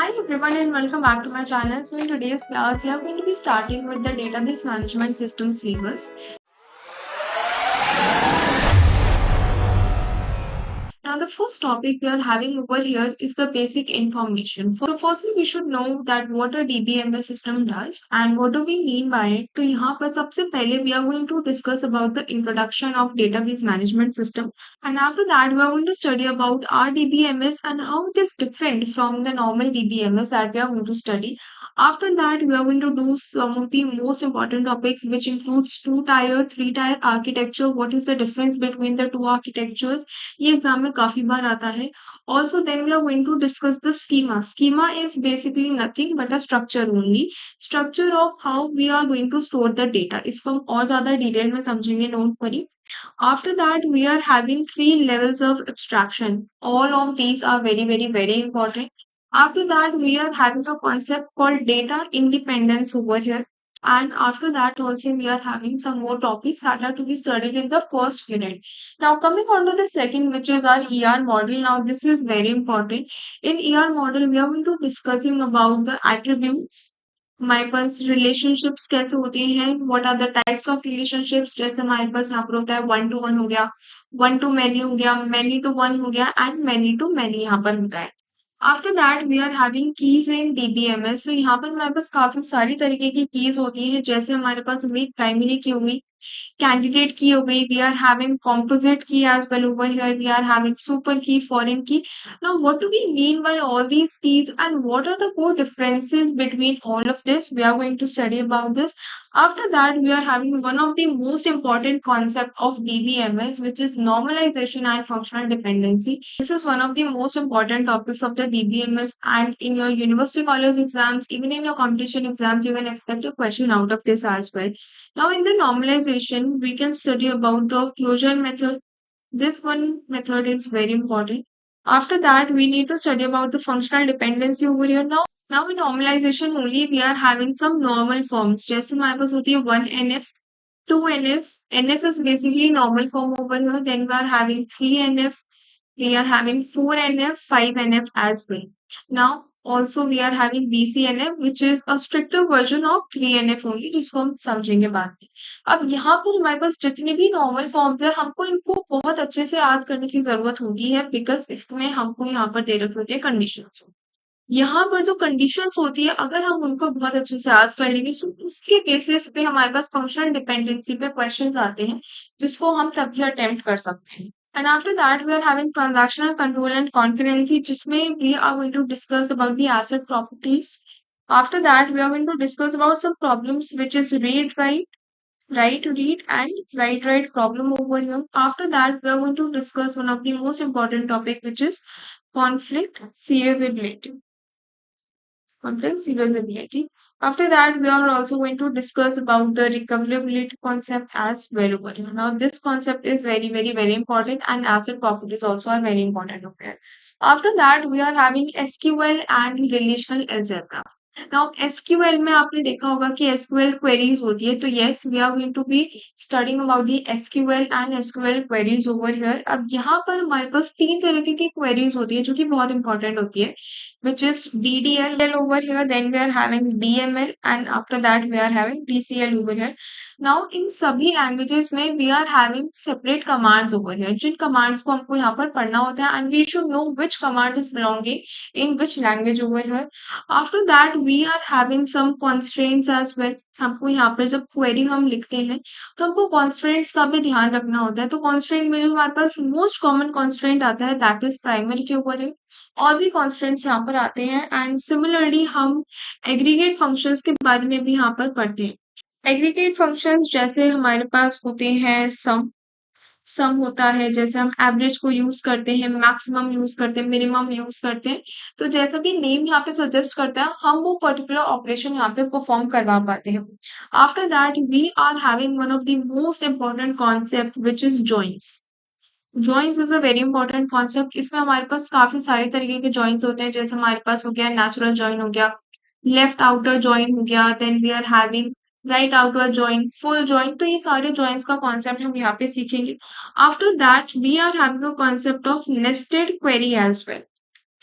Hi everyone and welcome back to my channel. So in today's class, we are going to be starting with the database management system syllabus. Now, the first topic we are having over here is the basic information. So, firstly, we should know that what a DBMS system does and what do we mean by it. तो यहाँ पर सबसे पहले we are going to discuss about the introduction of database management system, and after that we are going to study about our DBMS and how it is different from the normal DBMS that we are going to study. After that, we are going to do some of the most important topics, which includes two-tier, three-tier architecture. What is the difference between the two architectures? ये exam में काफी बार आता है. Also, then we are going to discuss the schema. Schema is basically nothing but a structure only. Structure of how we are going to store the data. इसको हम और ज्यादा detail में समझेंगे, नोट करिए. After that, we are having three levels of abstraction. All of these are very important. After that, we are having a concept called data independence over here. And after that, also, we are having some more topics that are to be studied in the first unit. Now, coming on to the second, which is our ER model. Now, this is very important. In ER model, we are going to discussing about the attributes. हमारे पास relationships कैसे होते हैं, what are the types of relationships. जैसे हमारे पास यहाँ पर होता है वन टू वन हो गया, वन टू मैनी हो गया, मैनी टू वन हो गया एंड मैनी टू मैनी यहाँ पर होता है. After that we are having keys in DBMS. तो यहाँ पर हमारे पास काफी सारी तरीके की कीज होती हैं. जैसे हमारे पास हुई प्राइमरी की हुई, candidate key away, we are having composite key as well over here, we are having super key, foreign key. Now, what do we mean by all these keys and what are the core differences between all of this? We are going to study about this. After that, we are having one of the most important concept of DBMS, which is normalization and functional dependency. This is one of the most important topics of the DBMS, and in your university college exams, even in your competition exams, you can expect a question out of this as well. Now, in the normalization, we can study about the closure method. This one method is very important. After that, we need to study about the functional dependency over here. Now in normalization only, we are having some normal forms. जैसे हमारे पास होती है 1NF, 2NF. NF is basically normal form over here. Then we are having 3NF. We are having 4NF, 5NF as well. Now, also we are having BCNF, which is a stricter version of 3NF only, जिसको हम समझेंगे बाद में. अब यहाँ पर हमारे पास जितने भी नॉर्मल फॉर्म्स है, हमको इनको बहुत अच्छे से याद करने की जरूरत होती है, बिकॉज इसमें हमको यहाँ पर दे रखी होती है कंडीशंस. यहाँ पर जो कंडीशंस होती है, अगर हम उनको बहुत अच्छे से याद कर लेंगे, तो उसके बेसिस पे हमारे पास फंक्शनल डिपेंडेंसी पे क्वेश्चंस आते हैं, जिसको हम तभी अटेम्प्ट कर सकते हैं. And after that, we are having transactional control and concurrency, जिसमें we are going to discuss about the asset properties. After that, we are going to discuss about some problems, which is read write, write read, and write write problem over here. After that, we are going to discuss one of the most important topic, which is conflict serializability. Conflict serializability. After that, we are also going to discuss about the recoverability concept as well over here. Now, this concept is very important, and asset properties also are very important over here. After that, we are having SQL and relational algebra. Now, SQL में आपने देखा होगा कि SQL queries होती है, तो yes, we are going to be studying about the SQL and SQL queries over here. अब यहाँ पर हमारे पास तीन तरीके की queries होती है, जो कि बहुत important होती है, which is DDL over here, then we are having DML, and after that we are having DCL over here. Now, इन सभी languages में we are having separate commands over here, Jin commands को हमको यहाँ पर पढ़ना होता है, and we should know which command is belonging in which language over here. After that, we are having some constraints as well. हमको यहाँ पर जब क्वेरी हम लिखते हैं, तो हमको कॉन्स्ट्रेंट्स का भी ध्यान रखना होता है. तो कॉन्स्ट्रेंट में जो हमारे पास मोस्ट कॉमन कॉन्स्ट्रेंट आता है, दैट इज प्राइमरी के ऊपर है. और भी कॉन्स्ट्रेंट्स यहाँ पर आते हैं, एंड सिमिलरली हम एग्रीगेट फंक्शंस के बारे में भी यहाँ पर पढ़ते हैं. एग्रीगेट फंक्शंस जैसे हमारे पास होते हैं सम होता है, जैसे हम एवरेज को यूज करते हैं, मैक्सिमम यूज करते हैं, मिनिमम यूज करते हैं. तो जैसा कि नेम यहाँ पे सजेस्ट करता है, हम वो पर्टिकुलर ऑपरेशन यहाँ पे परफॉर्म करवा पाते हैं. After that, we are having one of the most important concept, which is joins. Joins is a very important concept. इसमें हमारे पास काफी सारे तरीके के जॉइंस होते हैं. जैसे हमारे पास हो गया नेचुरल जॉइन हो गया, लेफ्ट आउटर जॉइन हो गया, then we are having right outer join, full join. तो ये सारे जॉइंस का कॉन्सेप्ट हम यहाँ पे सीखेंगे. After that, we are having a concept of nested query as well.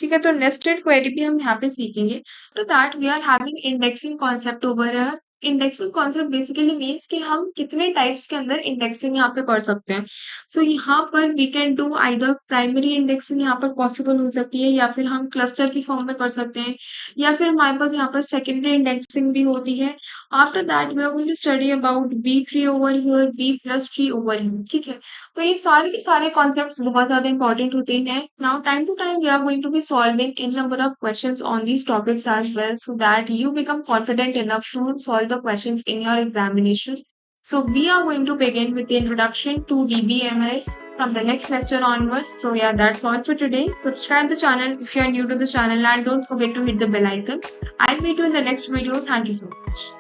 ठीक है, तो नेस्टेड क्वेरी भी हम यहाँ पे सीखेंगे। तो that we are having indexing concept over here. Indexing concept basically means कि हम कितने टाइप्स के अंदर इंडेक्सिंग यहाँ पे कर सकते हैं। सो यहाँ पर we can do either primary indexing यहाँ पर पॉसिबल हो सकती है, या फिर हम क्लस्टर की फॉर्म में कर सकते हैं, या फिर हमारे पास यहाँ पर सेकेंडरी इंडेक्सिंग भी होती है। After that we are going to study about B tree over here, B plus tree over here, ठीक है। तो ये सारे के सारे कॉन्सेप्ट्स बहुत ज़्यादा इंपॉर्टेंट होते हैं। Now time to time we are going to be solving in number of questions on these topics as well, so that you become confident enough to solve the questions in your examination. So we are going to begin with the introduction to DBMS from the next lecture onwards. So yeah, that's all for today. Subscribe the channel if you are new to the channel, and don't forget to hit the bell icon. I'll meet you in the next video. Thank you so much.